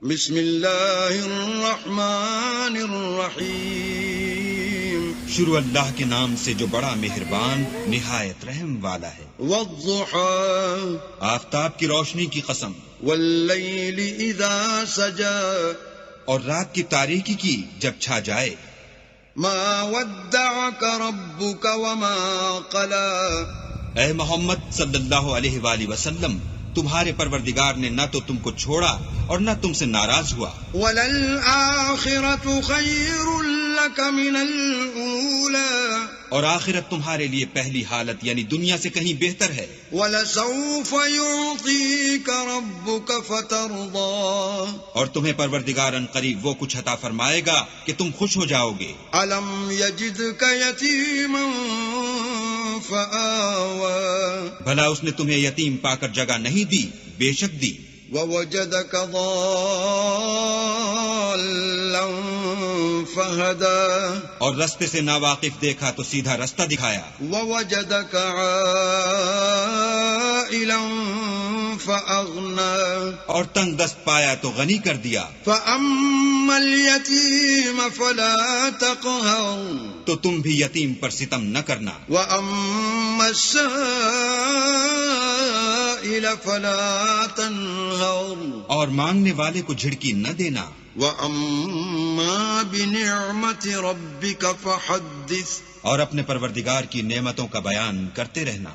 بسم اللہ الرحمن الرحیم، شروع اللہ کے نام سے جو بڑا مہربان نہایت رحم والا ہے۔ والضحى آفتاب کی روشنی کی قسم، واللیل اذا سجا اور رات کی تاریکی کی جب چھا جائے۔ ما ودعك ربك وما قلى، اے محمد صلی اللہ علیہ وآلہ وسلم، تمہارے پروردگار نے نہ تو تم کو چھوڑا اور نہ تم سے ناراض ہوا۔ وللآخرة خیر لك من الأولى، اور آخرت تمہارے لیے پہلی حالت یعنی دنیا سے کہیں بہتر ہے۔ وَلَسَوْفَ يُعْطِيكَ رَبُّكَ فَتَرْضَىٰ، اور تمہیں پروردگار ان قریب وہ کچھ عطا فرمائے گا کہ تم خوش ہو جاؤ گے۔ أَلَمْ يَجِدْكَ يَتِيمًا فَآوَىٰ، بھلا اس نے تمہیں یتیم پا کر جگہ نہیں دی؟ بے شک دی۔ وَوَجَدَكَ ضَالًّا فَهَدَىٰ، اور رستے سے ناواقف دیکھا تو سیدھا رستہ دکھایا۔ وَوَجَدَكَ عَائِلًا فَأَغْنَىٰ، اور تنگ دست پایا تو غنی کر دیا۔ فَأَمَّا الْيَتِيمَ فَلَا تَقْهَرْ، تو تم بھی یتیم پر ستم نہ کرنا۔ وَأَمَّا السَّائِلَ فَلَا تَنْهَرْ، اور مانگنے والے کو جھڑکی نہ دینا۔ وَأَمَّا بِنِعْمَةِ رَبِّكَ فَحَدِّثْ، اور اپنے پروردگار کی نعمتوں کا بیان کرتے رہنا۔